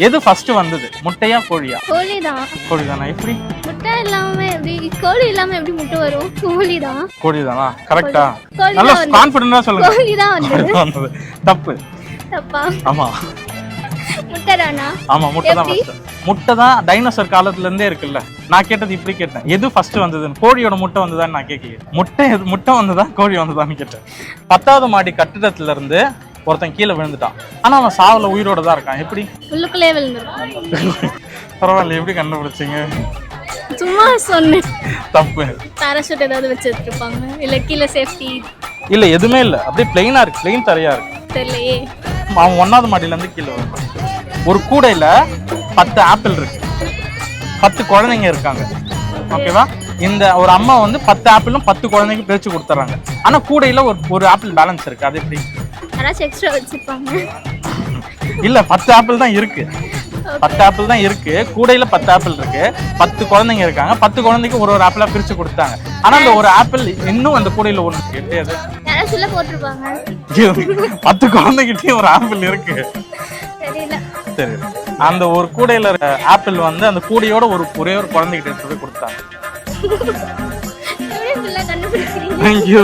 எது ஃபர்ஸ்ட் வந்தது, முட்டையா கோழியா? கோழிதான். கோழிதானா? எப்படி முட்டை இல்லாம எப்படி கோழி இல்லாம எப்படி முட்டை வரும்? கோழிதான். கோழிதானா? கரெக்டா? கோழி நல்லா தான் கான்ஃபிடென்ட்டா சொல்லுங்க. கோழிதான் வந்தது. வந்தது. தப்பு. தப்பா? ஆமா முட்டை தானா? ஆமா, முட்டை தான் ஃபர்ஸ்ட். முட்டை தான் டைனோசர் காலத்துல இருந்தே இருக்குல்ல. நான் கேட்டது இப்படி கேட்டேன், எது ஃபர்ஸ்ட் வந்ததுன்னு. கோழியோட முட்டை வந்ததான்னு நான் கேட்கல. முட்டை வந்ததா கோழி வந்ததான்னு கேட்டேன். 10வது மாடி கட்டிடத்துல இருந்து ஒருத்தன் கீழே விழுந்துட்டான். ஆனா அவன் சாவல, உயிரோட தான் இருக்கான். எப்படி? உள்ளுக்குள்ளே விழுந்துரும். பரவாயில்ல, எப்படி கண்டுபிடிச்சீங்க? சும்மா சொன்னேன். தப்பு. பாராசூட் ஏதாவது வச்சிருப்பாங்க, இல்ல கீழே சேஃப்டி இல்ல, எதுவுமே இல்ல. அப்படியே பிளெயினா இருக்கு, பிளெயின் தரையா இருக்கு. தெரியலையே. அவன் 1வது மாடியில இருந்து கீழே விழுந்தான். ஒரு கூடையில 10 ஆப்பிள் இருக்கு, 10 குழந்தைங்க இருக்காங்க. ஓகேவா? இந்த ஒரு அம்மா வந்து 10 ஆப்பிளும் 10 குழந்தைங்க பிரிச்சு கொடுத்துறாங்க. ஆனா கூடையில ஒரு ஆப்பிள் பேலன்ஸ் இருக்கு. அது எப்படி? யாராச்சும் எக்ஸ்ட்ரா வச்சிருப்பாங்க. இல்ல, 10 ஆப்பிள் தான் இருக்கு. 10 ஆப்பிள் தான் இருக்கு. கூடையில 10 ஆப்பிள் இருக்கு, 10 குழந்தைங்க இருக்காங்க. 10 குழந்தைக்கு ஒரு ஆப்பிளா பிரிச்சு கொடுத்தாங்க. ஆனா அந்த ஒரு ஆப்பிள் இன்னும் அந்த கூடையில ஒண்ணு இருக்கு. எப்படி அது? யாராச்சும் உள்ள போட்டிருப்பாங்க. 10 குழந்தைகிட்டயும் ஒரு ஆப்பிள் இருக்கு. தெரியல. சரி, அந்த ஒரு கூடையில ஆப்பிள் வந்து அந்த கூடையோட ஒரே ஒரு குழந்தைகிட்ட போய் கொடுத்தாங்க. எப்படி கண்டுபிடிக்கிறீங்க? Thank you.